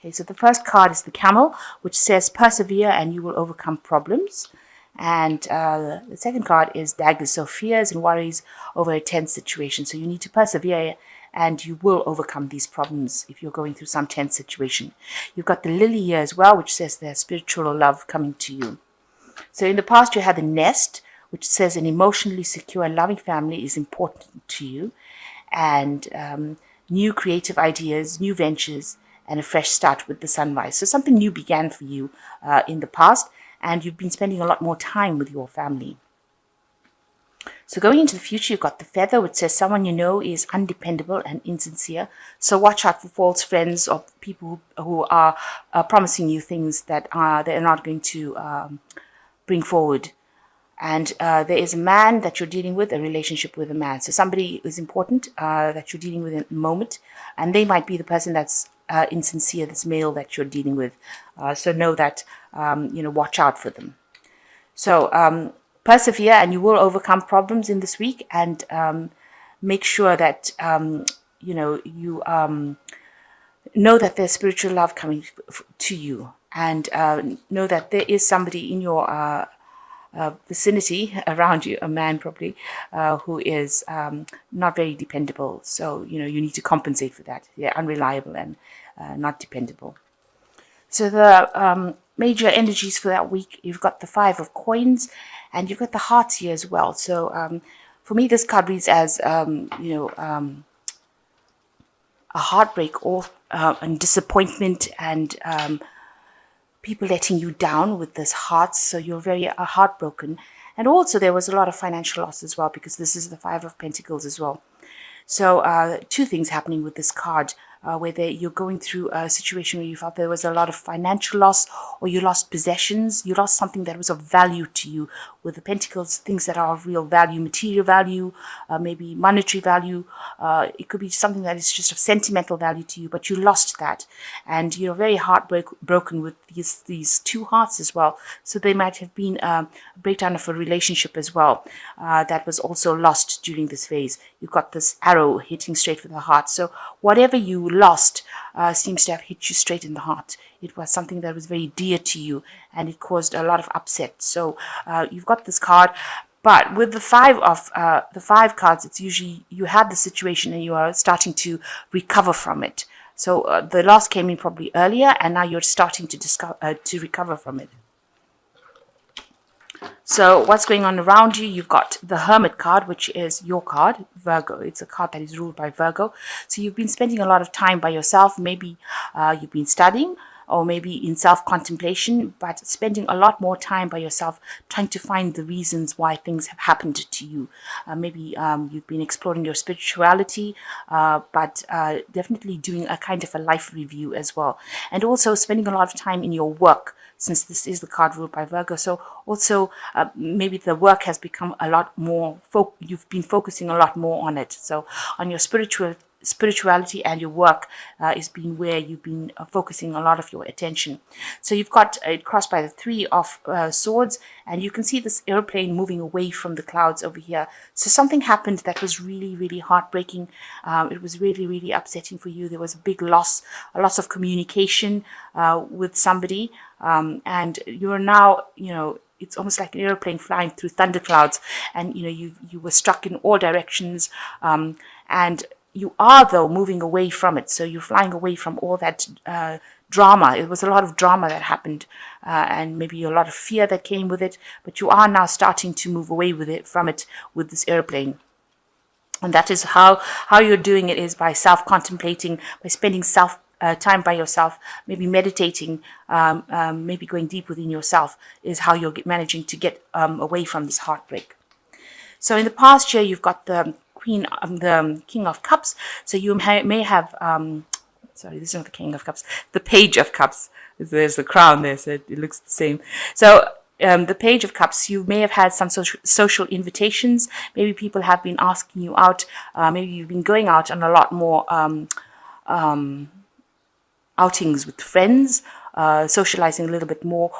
Okay, so the first card is the Camel, which says persevere and you will overcome problems. And the second card is Daggers, so fears and worries over a tense situation. So you need to persevere and you will overcome these problems if you're going through some tense situation. You've got the Lily here as well, which says there's spiritual love coming to you. So in the past, you had the Nest, which says an emotionally secure and loving family is important to you. And new creative ideas, new ventures, and a fresh start with the sunrise. So something new began for you in the past, and you've been spending a lot more time with your family. So going into the future, you've got the Feather, which says someone you know is undependable and insincere. So watch out for false friends or people who are promising you things that they're not going to bring forward. And there is a man that you're dealing with, a relationship with a man. So somebody is important that you're dealing with in the moment, and they might be the person that's insincere, this male that you're dealing with. So know that, watch out for them. So persevere and you will overcome problems in this week, and make sure that, you know that there's spiritual love coming to you, and know that there is somebody in your vicinity around you, a man probably, who is not very dependable. So, you need to compensate for that. They're unreliable and not dependable. So the major energies for that week, you've got the Five of Coins and you've got the Hearts here as well. So for me, this card reads as, a heartbreak or and disappointment and people letting you down with this Hearts. So you're very heartbroken. And also there was a lot of financial loss as well, because this is the Five of Pentacles as well. So two things happening with this card, whether you're going through a situation where you felt there was a lot of financial loss, or you lost possessions, you lost something that was of value to you. With the Pentacles, things that are of real value, material value, maybe monetary value. It could be something that is just of sentimental value to you, but you lost that. And you're very heartbroken with these two hearts as well. So they might have been a breakdown of a relationship as well that was also lost during this phase. You've got this arrow hitting straight for the heart. So whatever you lost seems to have hit you straight in the heart. It was something that was very dear to you, and it caused a lot of upset. So you've got this card, but with the five cards, it's usually you had the situation and you are starting to recover from it. So the loss came in probably earlier, and now you're starting to recover from it. So what's going on around you? You've got the Hermit card, which is your card, Virgo. It's a card that is ruled by Virgo. So you've been spending a lot of time by yourself. Maybe you've been studying, or maybe in self-contemplation, but spending a lot more time by yourself, trying to find the reasons why things have happened to you. Maybe you've been exploring your spirituality, but definitely doing a kind of a life review as well. And also spending a lot of time in your work, since this is the card ruled by Virgo. So also maybe the work has become a lot more, you've been focusing a lot more on it. So on your spirituality and your work is being where you've been focusing a lot of your attention. So you've got it crossed by the Three of Swords, and you can see this airplane moving away from the clouds over here. So something happened that was really, really heartbreaking. It was really, really upsetting for you. There was a big loss, a loss of communication with somebody, and you're now, it's almost like an airplane flying through thunderclouds, and you were struck in all directions, and you are, though, moving away from it. So you're flying away from all that drama. It was a lot of drama that happened, and maybe a lot of fear that came with it. But you are now starting to move away from it with this airplane. And that is how you're doing it, is by self-contemplating, by spending time by yourself, maybe meditating, maybe going deep within yourself, is how you're managing to get away from this heartbreak. So in the past year, you've got the King of Cups. So you may have, sorry, this is not the King of Cups, the Page of Cups. There's the crown there, so it looks the same. So the Page of Cups, you may have had some social invitations. Maybe people have been asking you out. Maybe you've been going out on a lot more outings with friends, socializing a little bit more.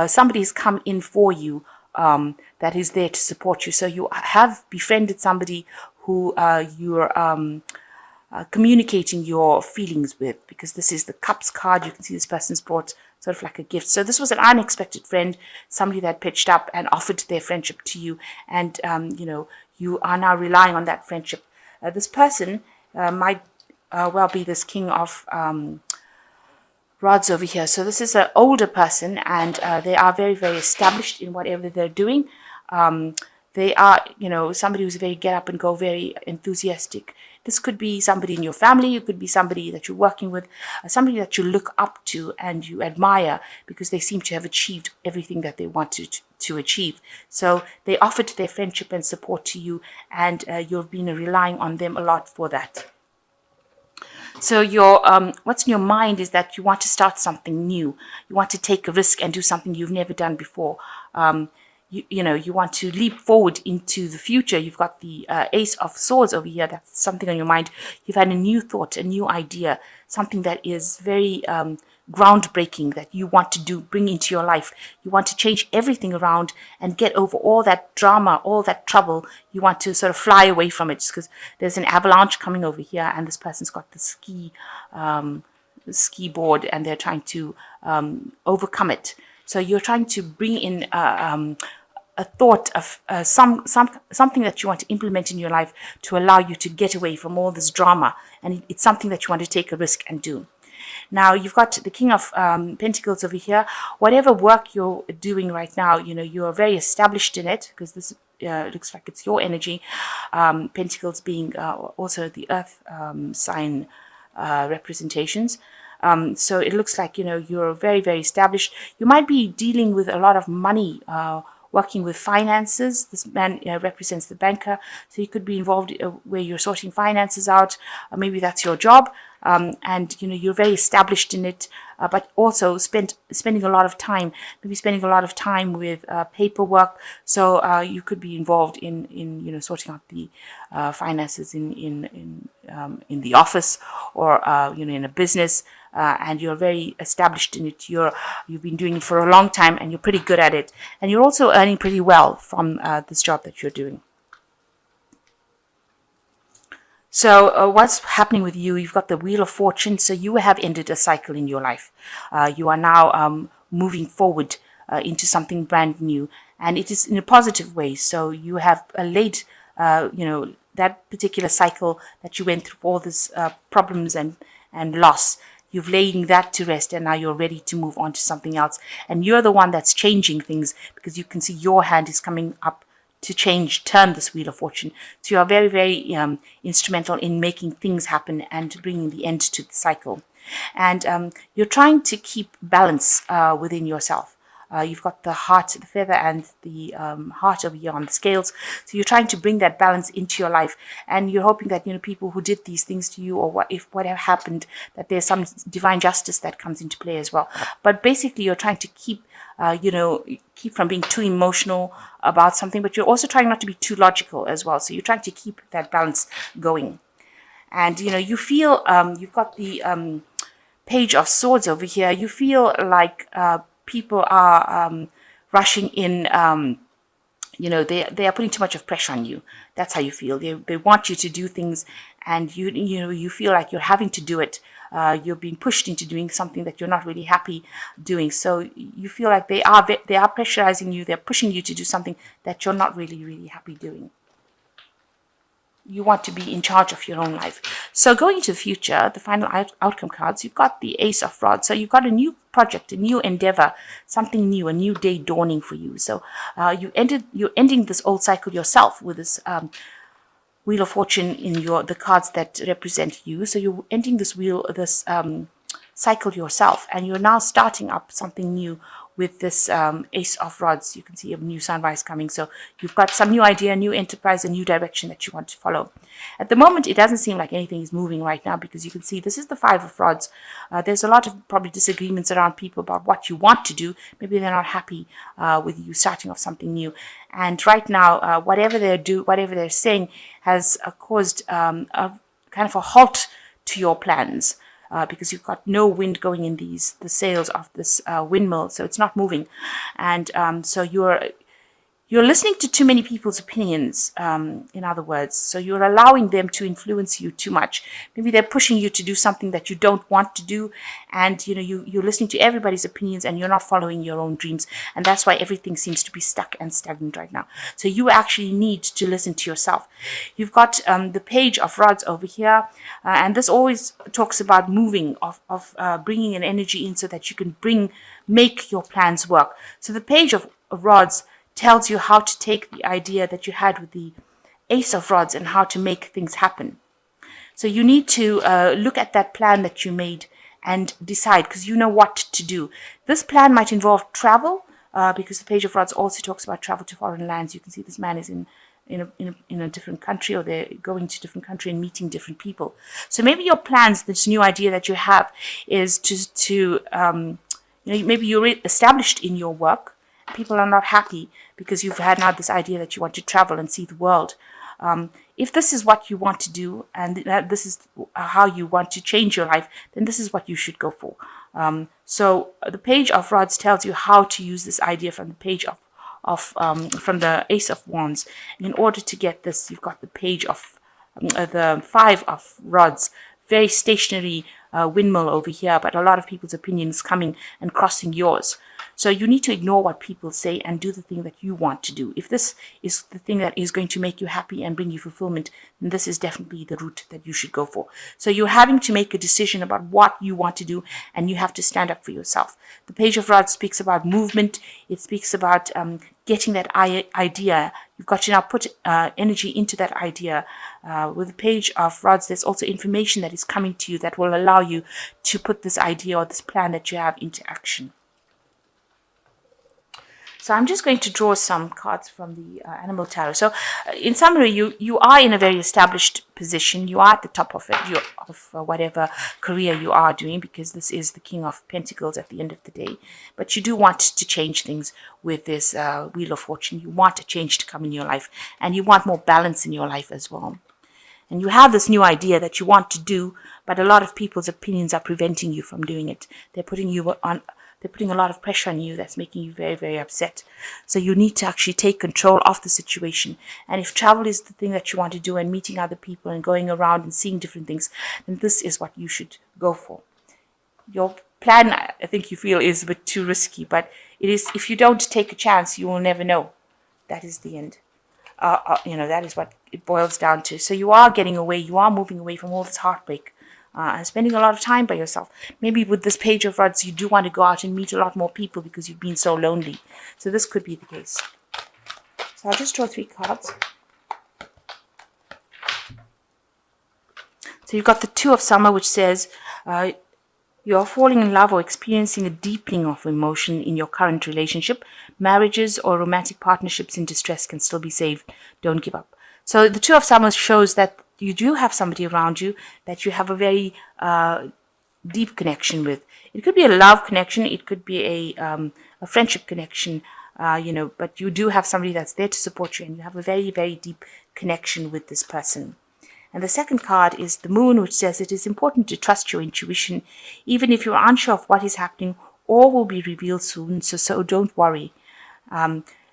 Somebody's come in for you that is there to support you. So you have befriended somebody who you're communicating your feelings with, because this is the Cups card. You can see this person's brought sort of like a gift. So this was an unexpected friend, somebody that pitched up and offered their friendship to you, and you are now relying on that friendship. This person might well be this King of Rods over here. So this is an older person, and they are very, very established in whatever they're doing. They are, somebody who's very get up and go, very enthusiastic. This could be somebody in your family. It could be somebody that you're working with, somebody that you look up to and you admire because they seem to have achieved everything that they wanted to achieve. So they offered their friendship and support to you, and you've been relying on them a lot for that. So your what's in your mind is that you want to start something new. You want to take a risk and do something you've never done before. You want to leap forward into the future. You've got the Ace of Swords over here. That's something on your mind. You've had a new thought, a new idea, something that is very groundbreaking that you want to bring into your life. You want to change everything around and get over all that drama, all that trouble. You want to sort of fly away from it, because there's an avalanche coming over here, and this person's got the ski board, and they're trying to overcome it. So you're trying to bring in a thought of something that you want to implement in your life to allow you to get away from all this drama, and it's something that you want to take a risk and do. Now you've got the King of Pentacles over here. Whatever work you're doing right now, you are very established in it, because this looks like it's your energy. Pentacles being also the Earth sign representations. So it looks like, you're very, very established. You might be dealing with a lot of money, working with finances. This man represents the banker. So you could be involved where you're sorting finances out. Maybe that's your job. And, you're very established in it, but also spending a lot of time, maybe spending a lot of time with paperwork. So you could be involved in sorting out the finances in the office, or, in a business. And you're very established in it. You've been doing it for a long time, and you're pretty good at it. And you're also earning pretty well from this job that you're doing. So what's happening with you? You've got the Wheel of Fortune. So you have ended a cycle in your life. You are now moving forward into something brand new, and it is in a positive way. So you have laid, that particular cycle that you went through, all this problems and loss. You've laying that to rest, and now you're ready to move on to something else. And you're the one that's changing things, because you can see your hand is coming up to turn this Wheel of Fortune. So you are very, very instrumental in making things happen and bringing the end to the cycle. And you're trying to keep balance within yourself. You've got the heart, the feather, and the heart over here on the scales. So you're trying to bring that balance into your life, and you're hoping that people who did these things to you, or whatever happened, that there's some divine justice that comes into play as well. But basically, you're trying to keep from being too emotional about something, but you're also trying not to be too logical as well. So you're trying to keep that balance going. And you feel you've got the Page of Swords over here. You feel like people are rushing in. They are putting too much of pressure on you. That's how you feel. They want you to do things, and you feel like you're having to do it. You're being pushed into doing something that you're not really happy doing. So you feel like they are pressurizing you. They're pushing you to do something that you're not really, really happy doing. You want to be in charge of your own life. So going into the future, the final outcome cards, you've got the Ace of Rods. So you've got a new project, a new endeavor, something new, a new day dawning for you. So you're ending this old cycle yourself with this Wheel of Fortune in the cards that represent you. So you're ending this cycle yourself, and you're now starting up something new with this Ace of Rods. You can see a new sunrise coming. So you've got some new idea, new enterprise, a new direction that you want to follow. At the moment, it doesn't seem like anything is moving right now, because you can see this is the Five of Rods. There's a lot of probably disagreements around people about what you want to do. Maybe they're not happy with you starting off something new. And right now, whatever they're saying has caused a kind of a halt to your plans. Because you've got no wind going in the sails of this windmill, so it's not moving, and so You're listening to too many people's opinions, in other words. So you're allowing them to influence you too much. Maybe they're pushing you to do something that you don't want to do. And, you're listening to everybody's opinions and you're not following your own dreams. And that's why everything seems to be stuck and stagnant right now. So you actually need to listen to yourself. You've got the Page of Rods over here. And this always talks about moving, of bringing an energy in so that you can make your plans work. So the Page of Rods tells you how to take the idea that you had with the Ace of Rods and how to make things happen. So you need to look at that plan that you made and decide, because you know what to do. This plan might involve travel, because the Page of Rods also talks about travel to foreign lands. You can see this man is in a different country, or they're going to a different country and meeting different people. So maybe your plans, this new idea that you have, is to maybe you're established in your work. People are not happy because you've had now this idea that you want to travel and see the world. If this is what you want to do, and this is how you want to change your life, then this is what you should go for. So the Page of Rods tells you how to use this idea from the Page from the Ace of Wands. And in order to get this, you've got the Page of the Five of Rods, very stationary windmill over here, but a lot of people's opinions coming and crossing yours. So you need to ignore what people say and do the thing that you want to do. If this is the thing that is going to make you happy and bring you fulfillment, then this is definitely the route that you should go for. So you're having to make a decision about what you want to do, and you have to stand up for yourself. The Page of Rods speaks about movement. It speaks about getting that idea. You've got to now put energy into that idea. With the Page of Rods, there's also information that is coming to you that will allow you to put this idea or this plan that you have into action. So I'm just going to draw some cards from the Animal Tarot. So in summary, you are in a very established position. You are at the top of it, of whatever career you are doing, because this is the King of Pentacles at the end of the day. But you do want to change things with this Wheel of Fortune. You want a change to come in your life, and you want more balance in your life as well. And you have this new idea that you want to do, but a lot of people's opinions are preventing you from doing it. They're putting a lot of pressure on you that's making you very, very upset. So you need to actually take control of the situation. And if travel is the thing that you want to do, and meeting other people and going around and seeing different things, then this is what you should go for. Your plan, I think you feel, is a bit too risky, but it is. If you don't take a chance, you will never know. That is the end. That is what it boils down to. So you are getting away. You are moving away from all this heartbreak. And spending a lot of time by yourself. Maybe with this Page of Rods, you do want to go out and meet a lot more people because you've been so lonely. So this could be the case. So I'll just draw 3 cards. So you've got the Two of Summer, which says you are falling in love or experiencing a deepening of emotion in your current relationship. Marriages or romantic partnerships in distress can still be saved. Don't give up. So the Two of Summer shows that you do have somebody around you that you have a very deep connection with. It could be a love connection. It could be a friendship connection, but you do have somebody that's there to support you, and you have a very, very deep connection with this person. And the second card is the Moon, which says it is important to trust your intuition, even if you're unsure of what is happening. All will be revealed soon, so don't worry.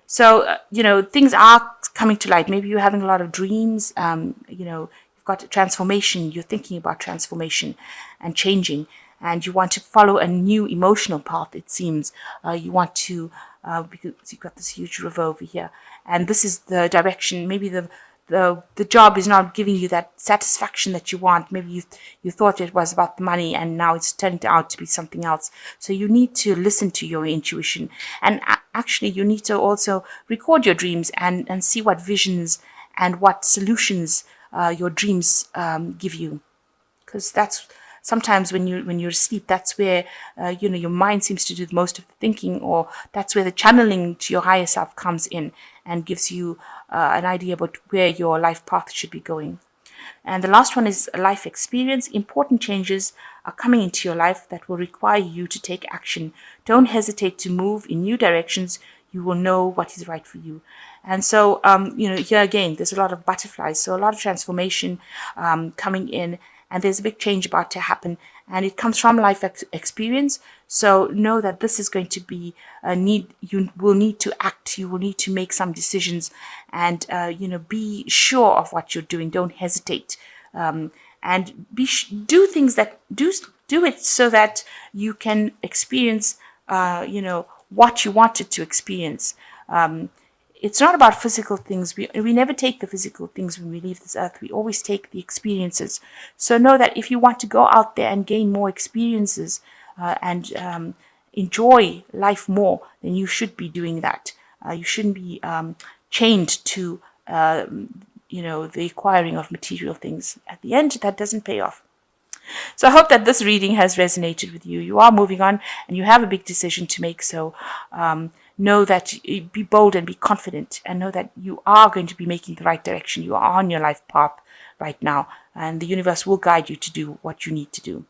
Things are coming to light. Maybe you're having a lot of dreams. You've got a transformation. You're thinking about transformation and changing, and you want to follow a new emotional path, it seems. You want to, because you've got this huge river over here, and this is the direction. Maybe the job is not giving you that satisfaction that you want. Maybe you thought it was about the money, and now it's turned out to be something else. So you need to listen to your intuition, and actually you need to also record your dreams and see what visions and what solutions your dreams give you, because that's sometimes when you're asleep, that's where your mind seems to do most of the thinking, or that's where the channeling to your higher self comes in and gives you an idea about where your life path should be going. And the last one is life experience. Important changes are coming into your life that will require you to take action. Don't hesitate to move in new directions. You will know what is right for you. And so, here again, there's a lot of butterflies. So a lot of transformation coming in. and there's a big change about to happen, and it comes from life experience. So know that this is going to be a need. You will need to act. You will need to make some decisions, and be sure of what you're doing. Don't hesitate, and do things that do it so that you can experience, what you wanted to experience. It's not about physical things. We never take the physical things when we leave this earth. We always take the experiences. So know that if you want to go out there and gain more experiences, and enjoy life more, then you should be doing that. You shouldn't be chained to the acquiring of material things. At the end, that doesn't pay off. So I hope that this reading has resonated with you. You are moving on and you have a big decision to make. So know that, be bold and be confident, and know that you are going to be making the right direction. You are on your life path right now, and the universe will guide you to do what you need to do.